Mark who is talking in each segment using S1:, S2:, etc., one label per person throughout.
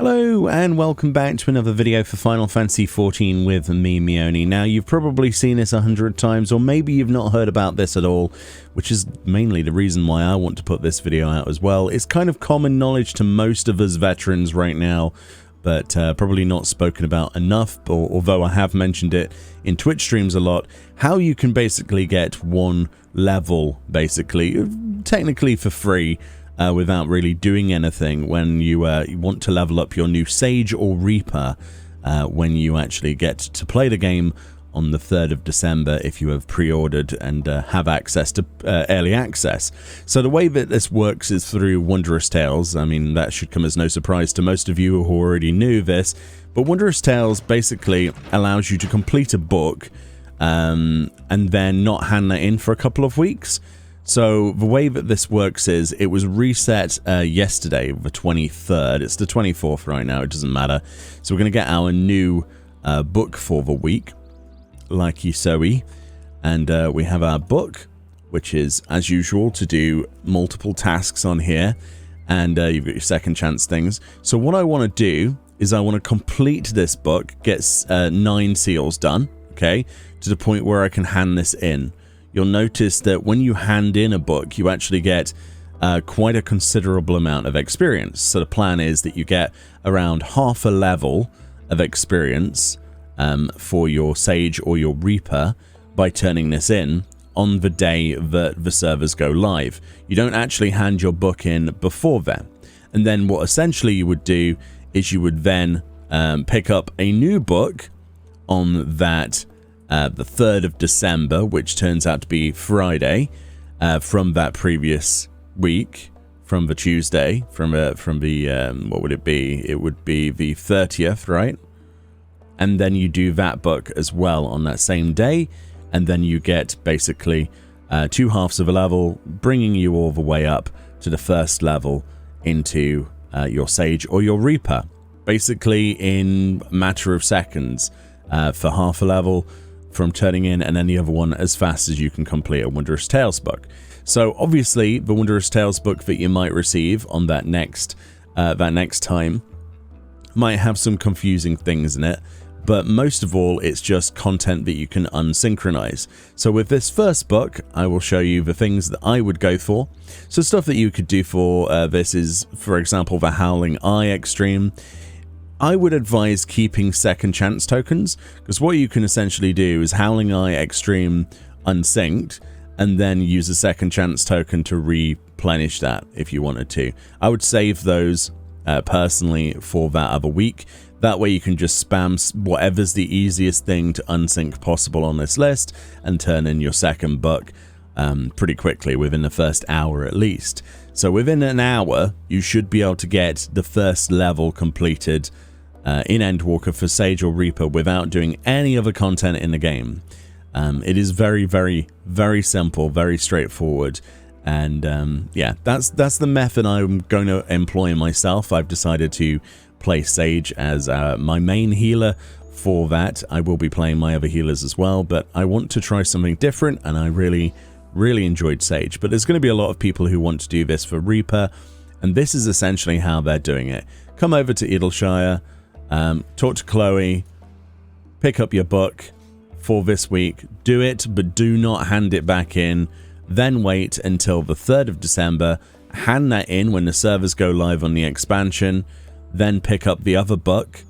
S1: Hello and welcome back to another video for Final Fantasy XIV with me, Meoni. Now, you've probably seen this 100 times, or maybe you've not heard about this at all, which is mainly the reason why I want to put this video out as well. It's kind of common knowledge to most of us veterans right now, but probably not spoken about enough, although I have mentioned it in Twitch streams a lot, how you can basically get one level, basically, technically for free, without really doing anything when you want to level up your new Sage or Reaper when you actually get to play the game on the 3rd of December if you have pre-ordered and have access to early access. So the way that this works is through Wondrous Tales. I mean, that should come as no surprise to most of you who already knew this, but Wondrous Tales basically allows you to complete a book and then not hand that in for a couple of weeks. So the way that this works is it was reset yesterday, the 23rd. It's the 24th right now. It doesn't matter. So we're going to get our new book for the week, like you so-y. And we have our book, which is, as usual, to do multiple tasks on here. And you've got your second chance things. So what I want to do is I want to complete this book, get 9 seals done, okay, to the point where I can hand this in. You'll notice that when you hand in a book, you actually get quite a considerable amount of experience. So the plan is that you get around half a level of experience for your Sage or your Reaper by turning this in on the day that the servers go live. You don't actually hand your book in before then. And then what essentially you would do is you would then pick up a new book on that the 3rd of December, which turns out to be Friday, from that previous week, from the Tuesday, from the, what would it be? It would be the 30th, right? And then you do that book as well on that same day, and then you get basically 2 halves of a level, bringing you all the way up to the first level into your Sage or your Reaper, basically in a matter of seconds for half a level from turning in, and then the other one as fast as you can complete a Wondrous Tales book. So obviously the Wondrous Tales book that you might receive on that next time might have some confusing things in it, but most of all it's just content that you can unsynchronize. So with this first book I will show you the things that I would go for. So stuff that you could do for this is, for example, the Howling Eye Extreme. I would advise keeping second chance tokens, because what you can essentially do is Howling Eye Extreme unsynced and then use a second chance token to replenish that if you wanted to. I would save those personally for that other week. That way you can just spam whatever's the easiest thing to unsync possible on this list and turn in your second book pretty quickly, within the first hour at least. So within an hour you should be able to get the first level completed in Endwalker for Sage or Reaper without doing any other content in the game. It is very, very, very simple, very straightforward, and yeah, that's the method I'm going to employ myself. I've decided to play Sage as my main healer for that. I will be playing my other healers as well, but I want to try something different, and I really enjoyed Sage. But there's going to be a lot of people who want to do this for Reaper, and this is essentially how they're doing it. Come over to Idleshire, talk to Chloe, pick up your book for this week, do it, but do not hand it back in. Then wait until the 3rd of December, hand that in when the servers go live on the expansion, then pick up the other book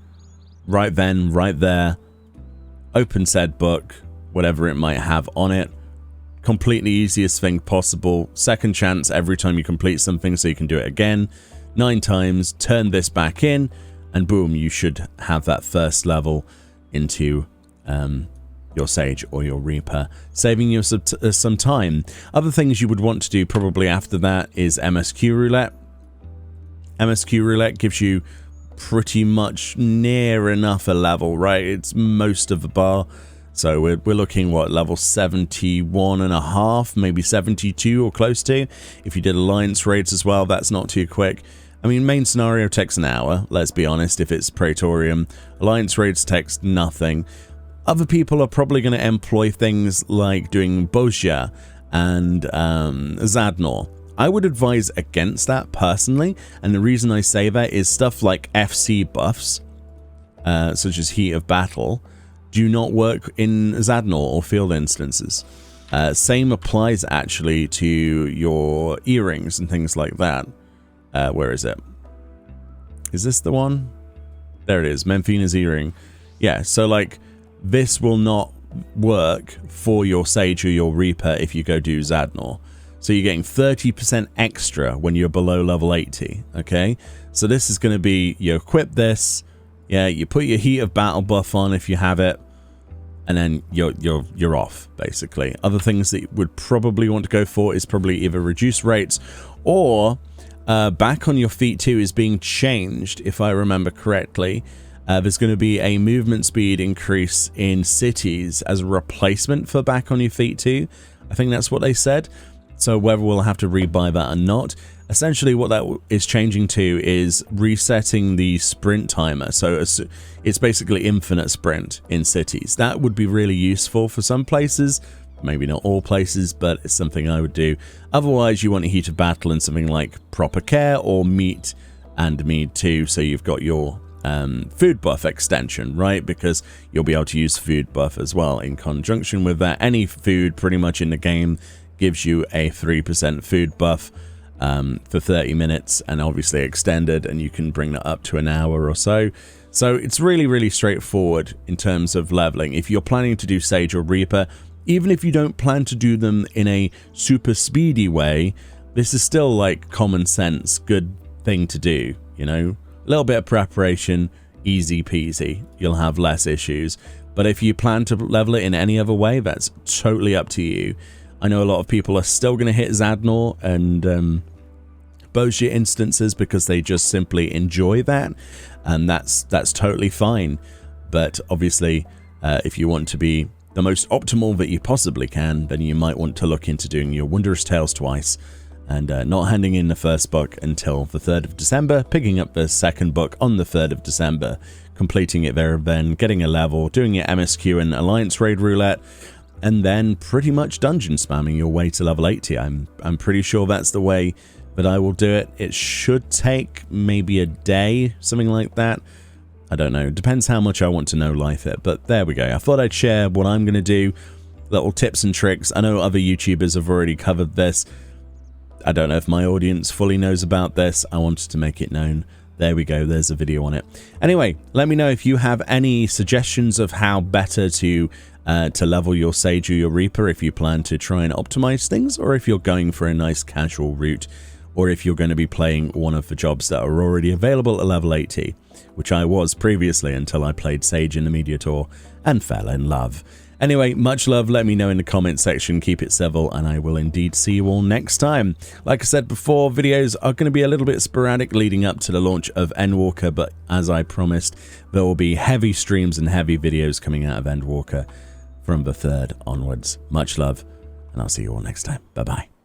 S1: right then, right there, open said book, whatever it might have on it. Completely easiest thing possible. Second chance every time you complete something, so you can do it again 9 times. Turn this back in, and boom, you should have that first level into your Sage or your Reaper, saving you some time. Other things you would want to do probably after that is MSQ Roulette. MSQ Roulette gives you pretty much near enough a level, right? It's most of the bar. So we're looking, what, level 71 and a half, maybe 72 or close to. If you did Alliance raids as well, that's not too quick. I mean, main scenario takes an hour, let's be honest, if it's Praetorium. Alliance raids takes nothing. Other people are probably going to employ things like doing Bozja and Zadnor I would advise against that personally, and the reason I say that is stuff like FC buffs, such as Heat of Battle, do not work in Zadnor or field instances. Same applies actually to your earrings and things like that. Where is it? Is this the one? There it is, Memphina's earring. Yeah, so like this will not work for your Sage or your Reaper if you go do Zadnor. So you're getting 30% extra when you're below level 80, okay? So this is going to be, you equip this, yeah, you put your Heat of Battle buff on if you have it, and then you're off, basically. Other things that you would probably want to go for is probably either reduce rates or back on your feet 2 is being changed, if I remember correctly. There's going to be a movement speed increase in cities as a replacement for back on your feet 2. I think that's what they said. So whether we'll have to rebuy that or not, essentially what that is changing to is resetting the sprint timer. So it's basically infinite sprint in cities. That would be really useful for some places, maybe not all places, but it's something I would do. Otherwise, you want a Heat of Battle and something like Proper Care or Meat and Mead 2, so you've got your food buff extension, right? Because you'll be able to use food buff as well in conjunction with that. Any food pretty much in the game gives you a 3% food buff for 30 minutes, and obviously extended, and you can bring that up to an hour or so. So it's really, really straightforward in terms of leveling. If you're planning to do Sage or Reaper, even if you don't plan to do them in a super speedy way, this is still like common sense, good thing to do, you know? A little bit of preparation, easy peasy. You'll have less issues. But if you plan to level it in any other way, that's totally up to you. I know a lot of people are still going to hit Zadnor and Bozia instances because they just simply enjoy that, and that's totally fine. But obviously, if you want to be the most optimal that you possibly can, then you might want to look into doing your Wondrous Tales twice, and not handing in the first book until the 3rd of December, picking up the second book on the 3rd of December, completing it there and then, getting a level, doing your MSQ and Alliance Raid Roulette, and then pretty much dungeon spamming your way to level 80. I'm pretty sure that's the way that I will do it. It should take maybe a day, something like that. I don't know. Depends how much I want to know life it. But there we go. I thought I'd share what I'm going to do. Little tips and tricks. I know other YouTubers have already covered this. I don't know if my audience fully knows about this. I wanted to make it known. There we go. There's a video on it. Anyway, let me know if you have any suggestions of how better to level your Sage or your Reaper, if you plan to try and optimize things, or if you're going for a nice casual route, or if you're going to be playing one of the jobs that are already available at level 80, which I was previously until I played Sage in the Media Tour and fell in love. Anyway, much love. Let me know in the comment section. Keep it civil, and I will indeed see you all next time. Like I said before, videos are going to be a little bit sporadic leading up to the launch of Endwalker, but as I promised, there will be heavy streams and heavy videos coming out of Endwalker from the 3rd onwards. Much love, and I'll see you all next time. Bye-bye.